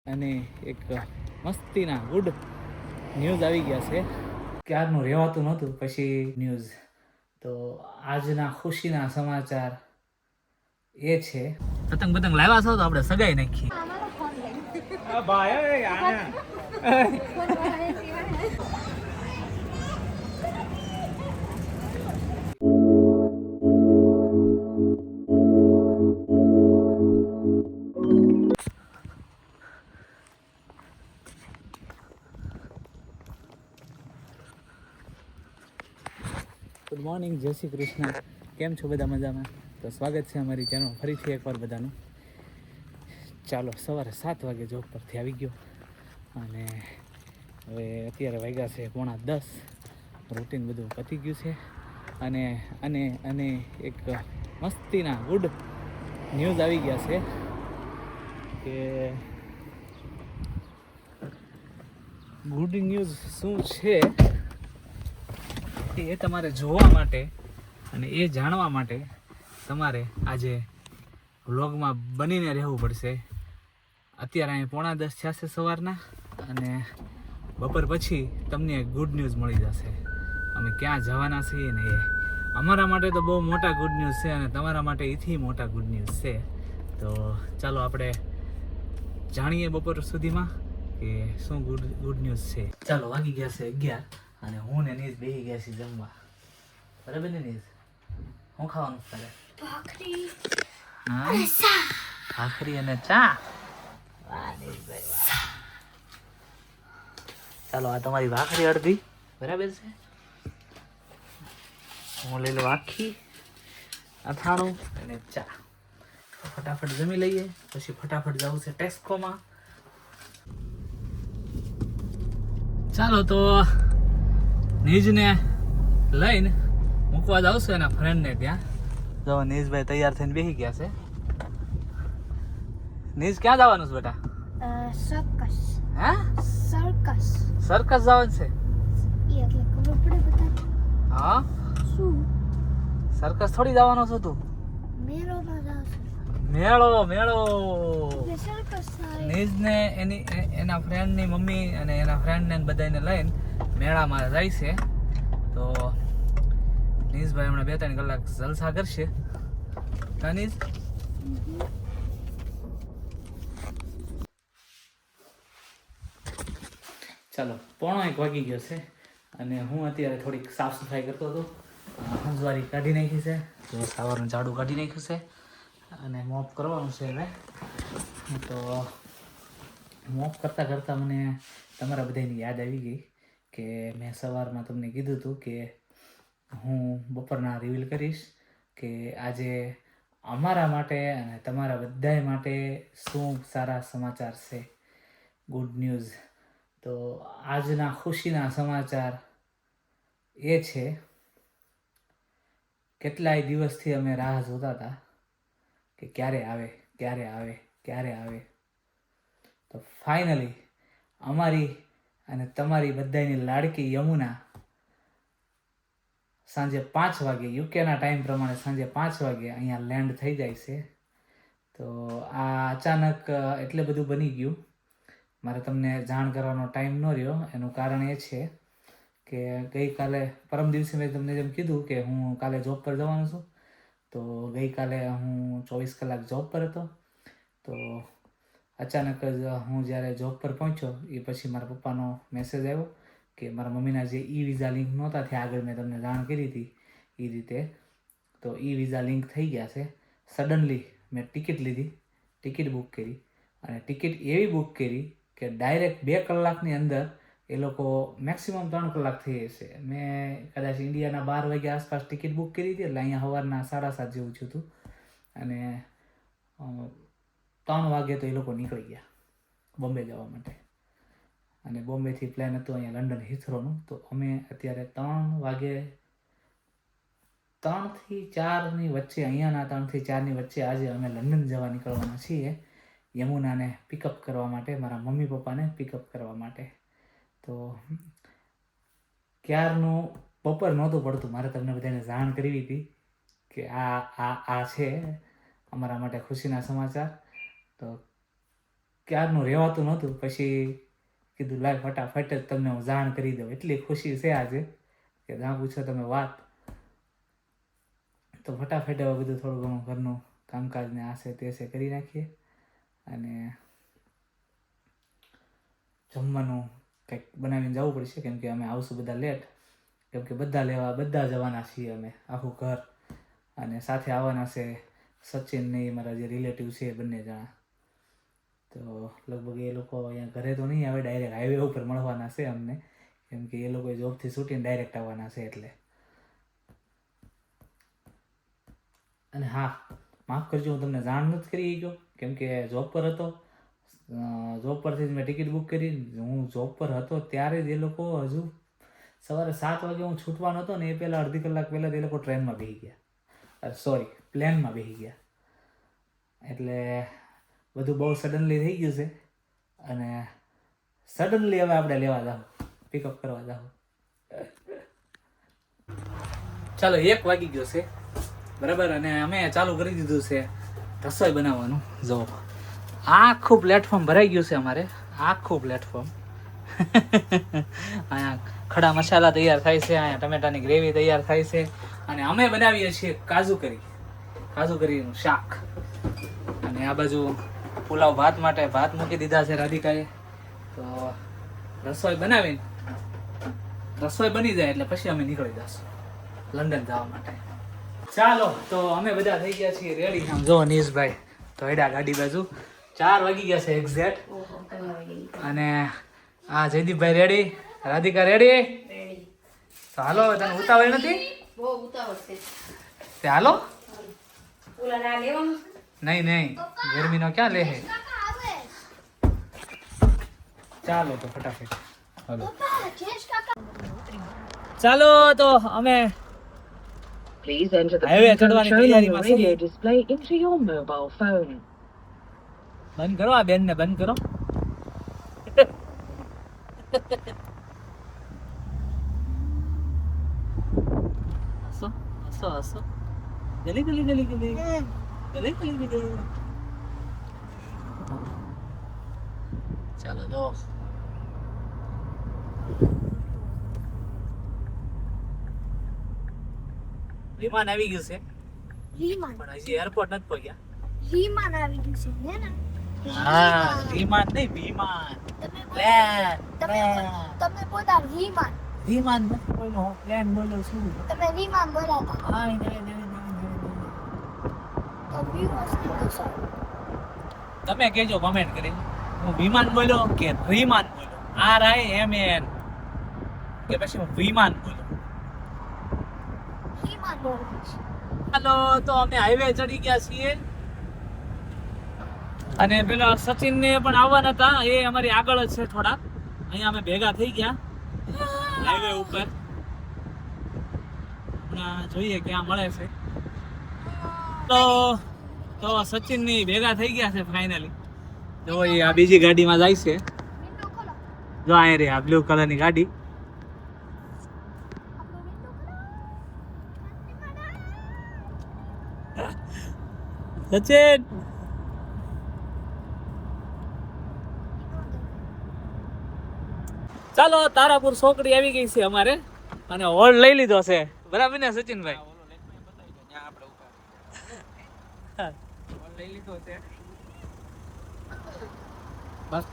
અને એક મસ્તીના good news આવી ગયા છે. ક્યારનું રહેવાતું નહોતું, પછી ન્યૂઝ તો આજના ખુશીના સમાચાર એ છે. પતંગ પતંગ લાવ્યા છો તો આપણે સગાઈ નાખીએ. ગુડ મોર્નિંગ, જય શ્રી કૃષ્ણ. કેમ છો બધા? મજામાં? તો સ્વાગત છે અમારી ચેનલ ફરીથી એકવાર બધાનું. ચાલો, સવારે 7 વાગે જોબ પરથી આવી ગયો અને હવે અત્યારે વાગ્યા છે 9:45. રૂટીન બધું પતી ગયું છે અને અને અને એક મસ્તીના ગુડ ન્યૂઝ આવી ગયા છે કે ગુડ ન્યૂઝ શું છે એ તમારે જોવા માટે અને એ જાણવા માટે તમારે આજે વ્લોગમાં બનીને રહેવું પડશે. અત્યારે અહીં 9:45 થયા છે સવારના અને બપોર પછી તમને ગુડ ન્યૂઝ મળી જશે. અમે ક્યાં જવાના છીએ ને એ અમારા માટે તો બહુ મોટા ગુડ ન્યૂઝ છે અને તમારા માટે એથી મોટા ગુડ ન્યૂઝ છે. તો ચાલો આપણે જાણીએ બપોર સુધીમાં કે શું ગુડ ન્યૂઝ છે. ચાલો, વાગી ગયા છે 11 અને હું ને નીઝ બેસી ગયા છીએ જમવા. બરાબર ને નીઝ? શું ખાવાનું તારે? ભાખરી. હા, ભાખરી અને ચા. વાહ નીઝભાઈ વાહ. ચાલો, આ તમારી ભાખરી અડધી, બરાબર છે. હું લઈ લઉં આખી અથાણું અને ચા. ફટાફટ જમી લઈએ, પછી ફટાફટ જવું છે ટેસ્કોમાં. ચાલો, તો નીજને લઈને મૂકવા જાઉં છું એના ફ્રેન્ડને ત્યાં. જો નીજભાઈ તૈયાર થઈને બેસી ગયા છે. નીજ, ક્યાં જવાનું છે બેટા? સર્કસ. હે? સર્કસ. સર્કસ જવાનું છે? એ એટલે ખબર પડે બધા. હા, શું? સર્કસ થોડી જવાનો છો તું? મેળોમાં જાવશે. મેળો મેળો. એટલે સર્કસ થાય. નીજને એના ફ્રેન્ડની મમ્મી અને એના ફ્રેન્ડને બધાને લઈને મેળામાં જાય છે. તો નીઝભાઈ હમણાં 2-3 કલાક જલસા કરશે. હા નીઝ? ચાલો, 1:45 વાગી ગયો છે અને હું અત્યારે થોડીક સાફ સફાઈ કરતો હતો. હંજવારી કાઢી નાખી છે, તો સવારનું ઝાડુ કાઢી નાખ્યું છે અને મોપ કરવાનું છે હવે. તો મોપ કરતાં કરતાં મને તમારા બધાની યાદ આવી ગઈ કે મેં સવારમાં તમને કીધું હતું કે હું બપોરના રિવીલ કરીશ કે આજે અમારા માટે અને તમારા બધા માટે શું સારા સમાચાર છે, ગુડ ન્યૂઝ. તો આજના ખુશીના સમાચાર એ છે, કેટલાય દિવસથી અમે રાહ જોતા હતા કે ક્યારે આવે ક્યારે આવે ક્યારે આવે. તો ફાઇનલી અમારી અને તમારી બધાની લાડકી યમુના સાંજે 5 વાગે યુકેના ટાઈમ પ્રમાણે સાંજે 5 વાગે અહીંયા લેન્ડ થઈ જાય છે. તો આ અચાનક એટલે બધું બની ગયું, મારે તમને જાણ કરવાનો ટાઈમ ન રહ્યો. એનું કારણ એ છે કે ગઈકાલે પરમ દિવસે મેં તમને જેમ કીધું કે હું કાલે જોબ પર જવાનો છું. તો ગઈકાલે હું 24 કલાક જોબ પર હતો. તો અચાનક જ હું જ્યારે જોબ પર પહોંચ્યો એ પછી મારા પપ્પાનો મેસેજ આવ્યો કે મારા મમ્મીના જે વિઝા લિંક નહોતા થયા, આગળ મેં તમને જાણ કરી હતી એ રીતે, તો વિઝા લિંક થઈ ગયા છે. સડનલી મેં ટિકિટ લીધી, ટિકિટ બુક કરી અને ટિકિટ એવી બુક કરી કે ડાયરેક્ટ 2 કલાકની અંદર એ લોકો, મેક્સિમમ 3 કલાક થઈ હશે. મેં કદાચ ઇન્ડિયાના 12 વાગ્યા આસપાસ ટિકિટ બુક કરી હતી, એટલે અહીંયા સવારના 7:30 જેવું થયું હતું અને 3 વાગે તો એ લોકો નીકળી ગયા બોમ્બે જવા માટે. અને બોમ્બેથી પ્લેન હતું અહીંયા લંડન હિથરોનું. તો અમે અત્યારે 3 વાગે 3 થી 4ની વચ્ચે, અહીંયાના 3 થી 4ની વચ્ચે આજે અમે લંડન જવા નીકળવાના છીએ, યમુનાને પિકઅપ કરવા માટે, મારા મમ્મી પપ્પાને પિકઅપ કરવા માટે. તો ક્યારનું બપોર નહોતું પડતું, મારે તમને બધાને જાણ કરવી હતી કે આ છે અમારા માટે ખુશીના સમાચાર. તો ક્યારનું રહેવાતું નહોતું. પછી કીધું લાય ફટાફટ જ તમને હું જાણ કરી દઉં. એટલી ખુશી છે આજે કે જ્યાં પૂછો તમે વાત. તો ફટાફટ હવે બધું થોડું ઘણું ઘરનું કામકાજને આ છે તે છે કરી નાખીએ. અને જમવાનું કંઈક બનાવીને જવું પડશે કેમ કે અમે આવશું બધા લેટ. કેમ કે બધા જવાના છીએ અમે આખું ઘર. અને સાથે આવવાના છે સચિન ને મારા જે રિલેટિવ છે બંને જણા. તો લગભગ એ લોકો અહીંયા ઘરે તો નહીં આવે, ડાયરેક્ટ હાઈવે ઉપર મળવાના છે અમને. કેમ કે એ લોકો જોબથી છૂટીને ડાયરેક્ટ આવવાના છે એટલે. અને હા, માફ કરજો હું તમને જાણ નથી કરી ગયો કેમ કે જોબ પર હતો. જોબ પરથી જ મેં ટિકિટ બુક કરી. હું જોબ પર હતો ત્યારે જ એ લોકો હજુ સવારે 7 વાગે હું છૂટવાનો હતો ને એ પહેલાં અડધી કલાક પહેલાં એ લોકો ટ્રેનમાં બેસી ગયા. સોરી, પ્લેનમાં બેસી ગયા. એટલે બધું બહુ સડનલી થઈ ગયું છે. અને સડનલી હવે આપણે લેવા જાવ, પિકઅપ કરવા જાવ. ચાલો 1 વાગી ગયો છે બરાબર. અને અમે ચાલુ કરી દીધું છે રસોઈ બનાવવાનું. જો આખું પ્લેટફોર્મ ભરાઈ ગયું છે અમારે, આખું પ્લેટફોર્મ. અહીંયા ખડા મસાલા તૈયાર થાય છે, અહીંયા ટમેટાની ગ્રેવી તૈયાર થાય છે. અને અમે બનાવીએ છીએ કાજુ કરીનું શાક. અને આ બાજુ પુલાવ ભાત માટે ભાત મૂકી દીધા છે રાધિકાએ. તો રસોઈ બની જાય એટલે પછી અમે નીકળી જશું લંડન જવા માટે. ચાલો તો અમે બધા થઈ ગયા છીએ રેડી. આમ જો નીશભાઈ તો હેડા ગાડી બાજુ 4 વાગી ગયા છે એક્ઝેક્ટ. અને આ જયદીપભાઈ રેડી, રાધિકા રેડી. તો હાલો, તને ઉતાવળ નથી? બહુ ઉતાવળ છે. તે હાલો. ઓલા ના લેવાનું છે? નહીં ગરમીનો ક્યાં લે હે. ચાલો તો ફટાફટ હાલો. ચાલો તો અમે Please enter the Highway PIN code ચડવાની shown on તૈયારીમાં the radio છીએ. display into your mobile phone. બંધ કરો, આ બેનને બંધ કરો. હસો. જલ્દી. ચાલો જો. વિમાન આવી ગયું છે રીમાન પણ હજી એરપોર્ટ નથી પહોંચ્યા. રીમાન આવી ગયું છે હે ને? હા, વિમાન નહીં, વિમાન. તમે પ્લેન. તમે પોતા રીમાન, વિમાન નથી બોલ્યો, પ્લેન બોલ્યો છું. તમે રીમાન બોલાતા હા, તો વ્યુઅર્સ ને દોસો. તમે કહેજો કમેન્ટ કરીને હું વિમાન બોલ્યો કે રીમાન બોલ્યો. RIMAN કે પછી હું વિમાન બોલ્યો. રીમાન બોલાતા છે. હાલો તો અમે હાઈવે ચડી ગયા છીએ. અને પેલા સચિન ને પણ આવવાના હતા, એ અમારી આગળ જ છે થોડા. અહીંયા અમે ભેગા થઈ ગયા હાઈવે ઉપર. હમણાં જોઈએ ક્યાં મળે છે. તો સચિન ની ભેગા થઈ ગયા છે ફાઇનલી. જો એ આ બીજી ગાડીમાં જાય છે. વિન્ડો ખોલો. જો અહીંયા રે આ બ્લુ કલરની ગાડી. આપણો વિન્ડો ખોલો. સચિન ચાલો, તારાપુર સોકડી આવી ગઈ છે અમારે. અને હોલ્ડ લઈ લીધો છે બરાબર ને સચિનભાઈ?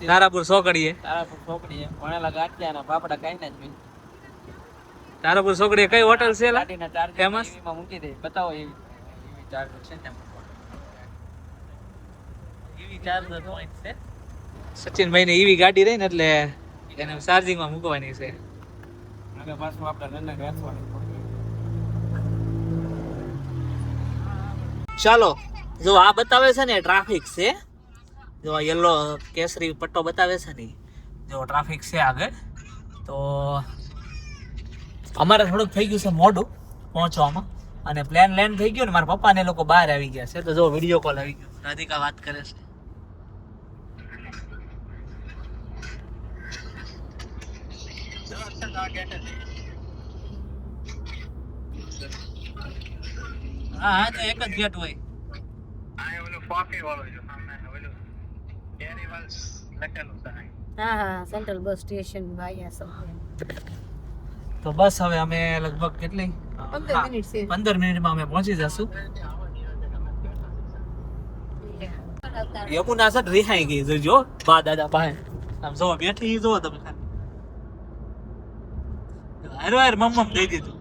તારાપુર સોકડીએ તારાપુર સોકડીએ કઈ હોટલ છે ફેમસ? સચિનભાઈ ને એવી ગાડી રહી ને એટલે એને ચાર્જિંગમાં મૂકવાની છે. ચાલો, જો આ બતાવે છે ને ટ્રાફિક છે. જો આ યલો કેસરી પટ્ટો બતાવે છે ને, જો ટ્રાફિક છે આગળ. તો અમારે થોડુંક થઈ ગયું છે મોડું પહોંચવામાં. અને પ્લેન લેન્ડ થઈ ગયું ને મારા પપ્પા ને લોકો બહાર આવી ગયા છે. તો જો વિડીયો કોલ આવી ગયો, રાધિકા વાત કરે છે. હા તો એક જ ગેટ હોય. हाँ हाँ सेंट्रल बस स्टेशन भाई सब તો બસ હવે અમે લગભગ કેટલી 15 મિનિટ છે 15 મિનિટમાં અમે પહોંચી જશું યમુના સર રિહાઈ ગઈ જોજો બા દાદા પાસે આમ જો બેઠી જો તમે હારો હાર મમ્મ દઈ દીધું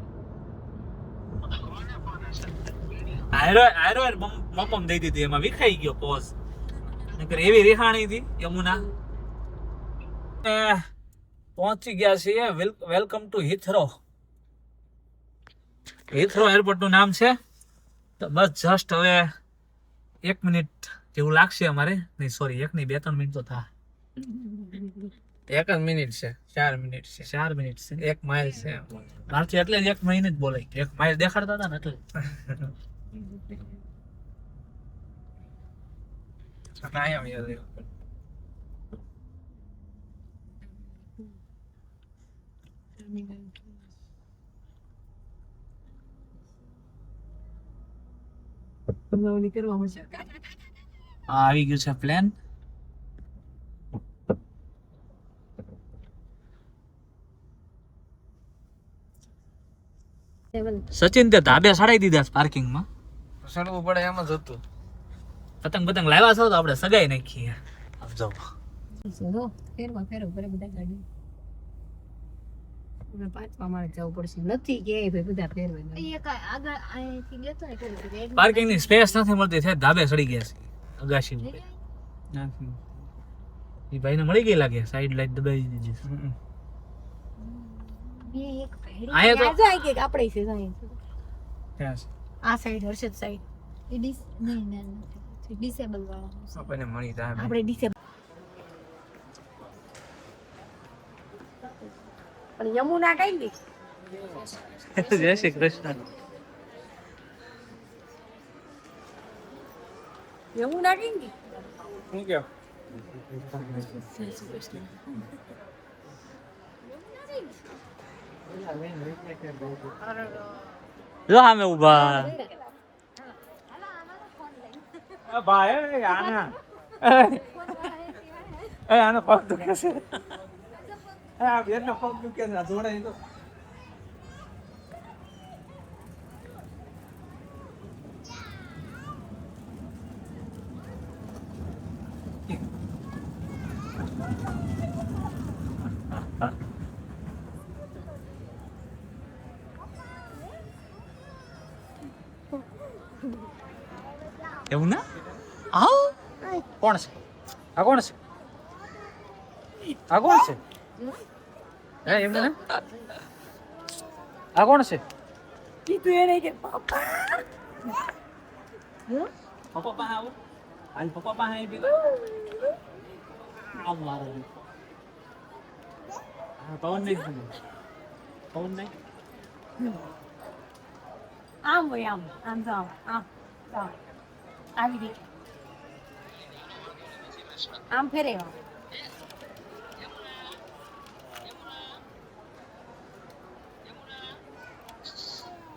હારો મમ્મ દઈ દીધી એમાં વિખાઈ ગયો પોઝ નકર એવી રિહાણી હતી યમુના પહોંચી ગયા છીએ વેલકમ ટુ હિથરો એરપોર્ટ નું નામ છે તો બસ જસ્ટ હવે 1 મિનિટ જેવું લાગશે અમારે નહીં સોરી 1 નહીં 2-3 મિનિટ તો થા 1 મિનિટ છે 4 મિનિટ છે 4 મિનિટ છે 1 માઇલ છે મારથી એટલે જ 1 મિનિટ બોલાય 1 માઇલ દેખાડતા હતા ને એટલે આવી ગયું છે પ્લેન સચિન તે ધાબે સડાઈ દીધા પાર્કિંગમાં સડવું પડે એમ જ હતું પતંગ પતંગ લાવ્યા છો તો આપણે સગાઈ નાખીએ આમ જાઓ ફેરવા કરે બધા ગાડી પાંચમા માળે જવું પડશે નથી કે ભાઈ બધા ફેરવે એક આગળ અહીંથી લેતો ને કોઈ પાર્કિંગ ની સ્પેસ નથી મળતી છે ધાબે સડી ગયા છે અગાશી ઉપર એ ભાઈને મળી ગઈ લાગે સાઈડ લાઈટ દબાવી દીધી છે બે એક ભેડી આયા તો જાય કે આપણે છે જાય ક્યાં છે? આ સાઈડ હર્ષદ સાઈડ એ ડિસ નહીં ના ડિસેબલ વાળા આપણને મળી જાય આપણે ડિસેબલ પણ યમુના કઈ ગઈ જય શ્રી કૃષ્ણ યમુના કઈ ગઈ શું કહો જો સામે ઊભા ભાઈ આના આનો પગ દુખે છે આ બેનનો પગ દુખે છે જોડાય તો એવું ના આવ કોણ છે આ કોણ છે આ કોણ છે હે એમને ને આ કોણ છે કીધું એને કે પપ્પા પપ્પા પાસે આવો હાલ પપ્પા પાસે આવી ગયો આમ મારો પવન નહીં પવન નહીં આમ હોય આમ જાઓ આમ જાઓ આવી રીતે આમ ફેરેવા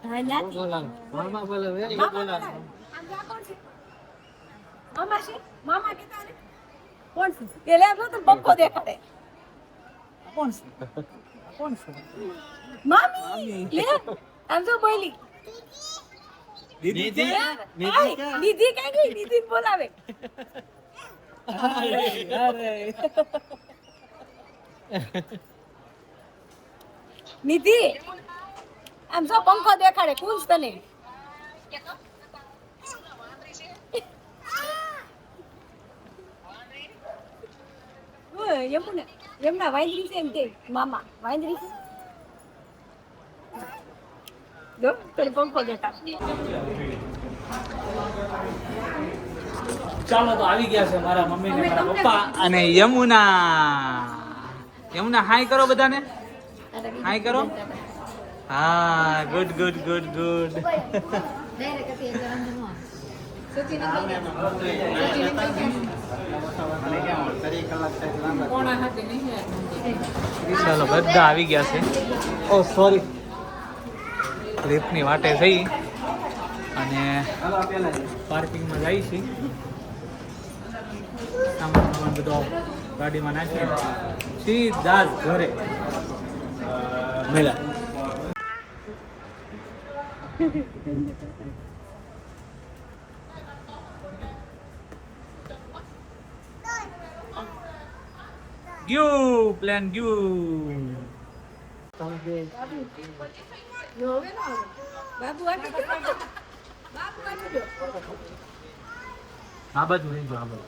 હા નાતી મામા બોલે વે મામા છે મામા કેતા ને કોણ છે એ લે તો પપ્પો દેખાડે કોણ છે કોણ છે મામી લે આમ તો બોલી દીદી દીદી કઈ ગઈ દીદી બોલાવે અરે નિધિ આમ જો પંખો દેખાડે કુંજ તને યમુના વાંદરી છે એમ કે મામા વાંદરી છે જો તને પંખો દેખાડે ચાલો તો આવી ગયા છે મારા મમ્મી ને મારા પપ્પા અને યમુના હાય કરો બધાને હાય કરો હા ગુડ ગુડ ગુડ ગુડ ચાલો બધા આવી ગયા છે ઓ સોરી લિફ્ટની વાટે થઈ અને પાર્કિંગમાં જઈ છે સામાન સામાન બધો ગાડીમાં નાખીને સીધા જ ઘરે મેલા. ગયું પ્લાન ગયું. હવે ના આવે. બાબુ આપી દો. બાબુ આપી દો. આ બાજુ રહી ગયો આ બાજુ.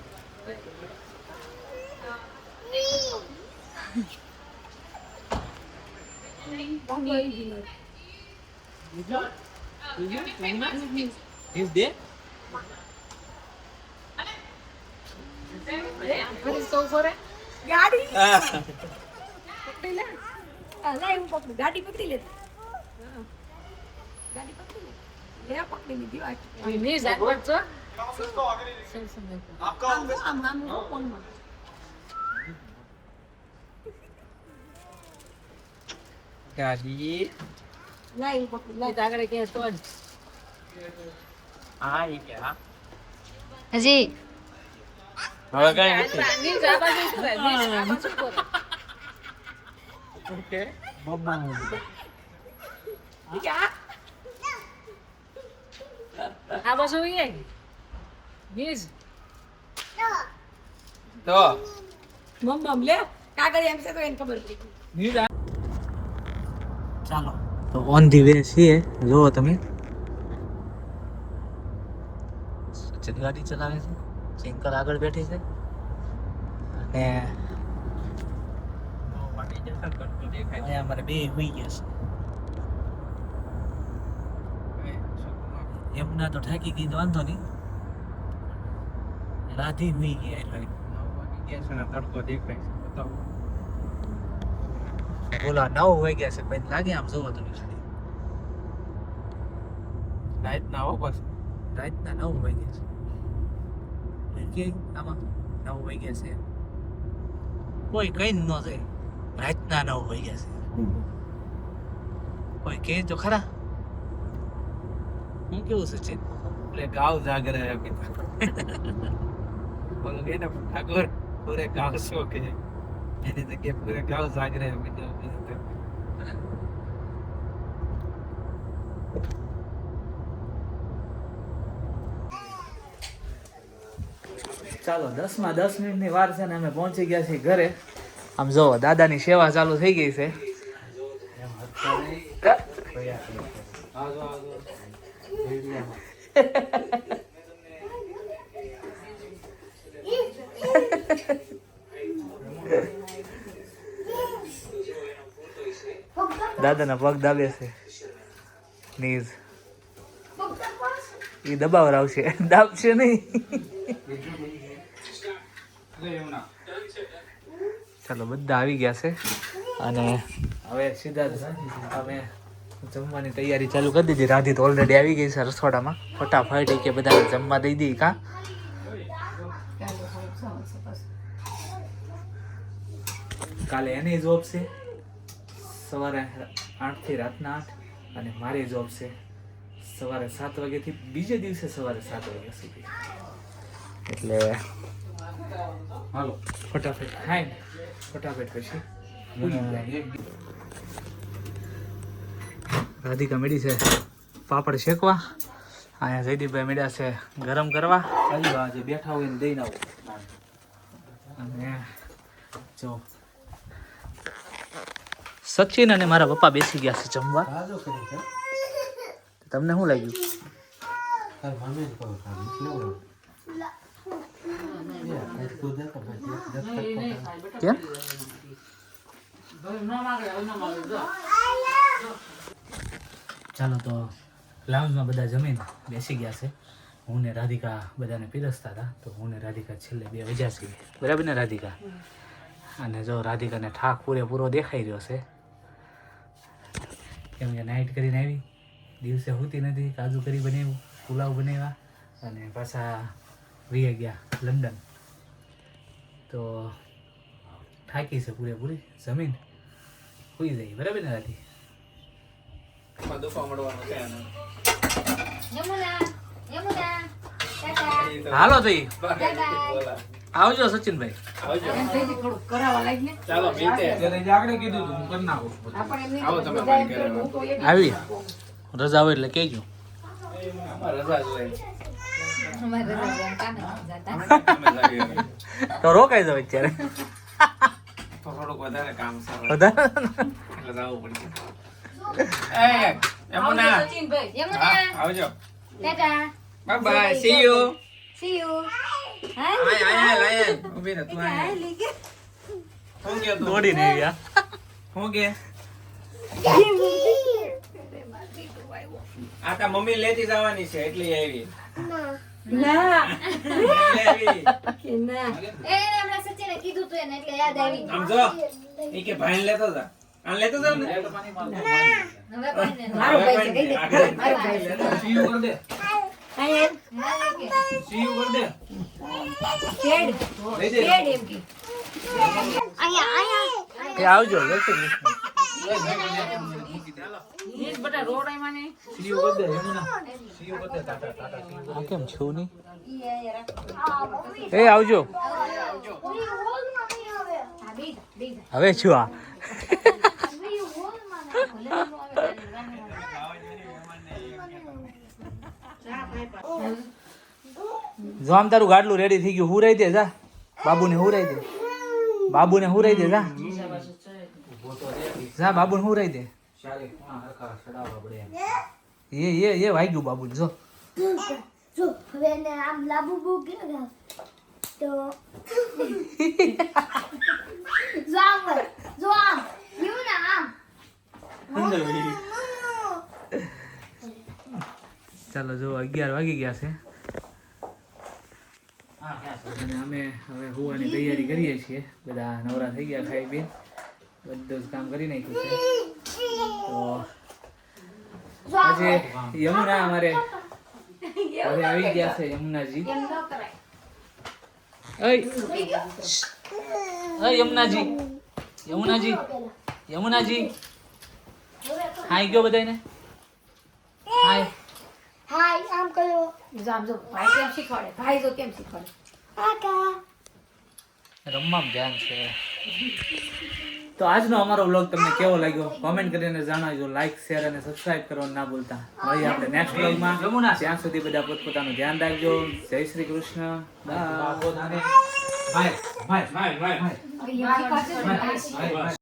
બાબુ આવી ગયો. Is there? ગાડી પકડી લે. લે હું પકડું. ગાડી પકડી લે. ગાડી પકડી લે. લે પકડી લીધી વાત. આમ ફોનમાં. ગાડી લે હું પકડું. લે આગળ કે તો આ ઈ ગયા હજી હવે કઈ નથી ઓકે બબ્બા આ બાજુ એ બીજ તો મમ લે કાગળ એમ છે તો એને ખબર પડી. ચાલો તો ઓન ધી વે છીએ. જુઓ તમે સચિન ગાડી ચલાવે છે, સિંકર આગળ બેઠી છે અને અહીંયા અમારે બે હોઈ ગયા છે. એમના તો થાકી ગઈ તો વાંધો નહીં, રાધી હોઈ ગયા એટલે તડકો દેખાય છે બતાવો બોલા 9 વાગ્યા છે ભાઈ લાગે આમ જોવો તમે ખાલી રાત ના હો બસ રાતના 9 વાગ્યા છે કે આમાં 9 વાગ્યા છે કોઈ કઈ ન જાય. રાતના 9 વાગ્યા છે કોઈ કે તો ખરા. હું કેવું સચિન એટલે ગાવ જાગ રહે અભી તક બોલ ગए ना ठाकुर पूरे गांव सो के मैंने तो के पूरे गांव जाग रहे हैं अभी तक ચાલો 10 માં 10 મિનિટની વાર છે ને અમે પહોંચી ગયા છીએ ઘરે. આમ જો દાદાની સેવા ચાલુ થઈ ગઈ છે. દાદાના પગ દાબે છે. નીઝ એ દબાવ આવશે, દાબશે નહીં. ચાલો બધા આવી ગયા છે અને હવે સીધા જ અમે જમવાની તૈયારી ચાલુ કરી દીધી. રાધી તો ઓલરેડી આવી ગઈ છે રસોડામાં. ફટાફટ કે બધા જમવા દઈ દી કા. કાલે એની જોબ છે સવારે 8 થી રાતના 8 અને મારી જોબ છે સવારે 7 વાગ્યાથી બીજે દિવસે સવારે 7 વાગ્યા સુધી. એટલે હાલો ફટાફટ ખાઈને ફટાફટ પછી ભૂલી જાય. રાધિકા મેળી છે પાપડ શેકવા, અહીંયા જયદીપભાઈ મેળ્યા છે ગરમ કરવા. જે બેઠા હોય ને દઈને આવું. અને જો સચિન અને મારા પપ્પા બેસી ગયા છે જમવા. તમને શું લાગ્યું? કેમ? ચાલો તો લાઉન્જમાં બધા જમીન બેસી ગયા છે. હું ને રાધિકા બધાને પીરસતા હતા તો હું ને રાધિકા છેલ્લે 2 વાગ્યા છીએ. બરાબર ને રાધિકા? અને જો રાધિકાને ઠાક પૂરેપૂરો દેખાઈ રહ્યો છે કેમ કે નાઇટ કરીને આવી, દિવસે હોતી નથી. કાજુ કરી બનાવ્યું, પુલાવ બનાવ્યા અને પાછા વી ગયા લંડન. તો થાકી છે પૂરેપૂરી. જમીન હોઈ જાય. બરાબર ને રાધી? દુખવા મળવાનું છે યમુના યમુના હાલો તઈ આવજો સચિનભાઈ. થોડું કરાવવા લાગી ને ચાલો મિલતે ત્યારે જે આગળ કીધું તું હું કરી નાખું. આપણે એમને આવો તમે મારી ઘરે હું તો એક આવી રજા હોય એટલે કહેજો. અમારે રજા જોઈએ અમારે રજા છે, કામ નથી જતા. તમે લાવી હવે. તો રોકાઈ જાવ અત્યારે. તો થોડુંક વધારે કામ છે હવે. વધારે એટલે જાવું પડશે એ યમુના સચિનભાઈ હા યમુના આવજો Tata bye bye see you C you i i lion ઉભી રહે તું આય હું કે તું દોડી ને ગયા. હું કે આ તા મમ્મી લેતી જવાની છે એટલી આવી ના એટલે આવી કે ના એ હમણાં સચિને કીધું તું એને એટલે યાદ આવી. આમ જો ઈ કે ભાઈને લેતો જા આને લેતો જાવ ને હવે કોઈને મારો ભાઈ છે કહી દે આગળ. મારો ભાઈ છે સી યુ કર દે અહીંયા સી યુ કર દે શેડ લઈ દે શેડ એમ કે એ આવજો જય શ્રી કૃષ્ણ. નીચ બટા રોડાઈ માને સી યુ કર દે યમુના સી યુ કર દે ટાટા ટાટા સી યુ આ કેમ છું નહીં? એ આવજો. હવે છું આ જો આમ તારું ગાડલું રેડી થઈ ગયું. હુરાઈ દે જા. બાબુને હુરાઈ દે. બાબુને હુરાઈ દે જા. જા બાબુને હુરાઈ દે. એ વાગ્યું બાબુ જો. જો હવે એને આમ લાંબુ બુક ગયો તો જો આમ યુ ના આમ ચાલો જો 11 વાગી ગયા છે અને અમે હવે હોવાની તૈયારી કરીએ છીએ. બધા નવરા થઈ ગયા ખાઈ પી બધું જ કામ કરી નાખ્યું છે. તો આજે યમુના અમારે હવે આવી ગયા છે. યમુનાજી અય યમુનાજી યમુનાજી યમુનાજી હાય ગયો બધાને હાય. હાય આમ કરો જામ જો ભાઈ કેમ શીખવાડે ભાઈ જો કેમ શીખવાડે કાકા રમવામાં ધ્યાન છે. તો આજનો અમારો વ્લોગ તમને કેવો લાગ્યો કોમેન્ટ કરીને જણાવજો. લાઈક શેર અને સબસ્ક્રાઇબ કરવાનું ના ભૂલતા. મળીએ આપણે નેક્સ્ટ વ્લોગમાં. ત્યાં સુધી બધા પોતપોતાનું ધ્યાન રાખજો. જય શ્રી કૃષ્ણ. બાય. ભાઈ ભાઈ ભાઈ ભાઈ અહીંયા શીખવાડશે ને. ભાઈ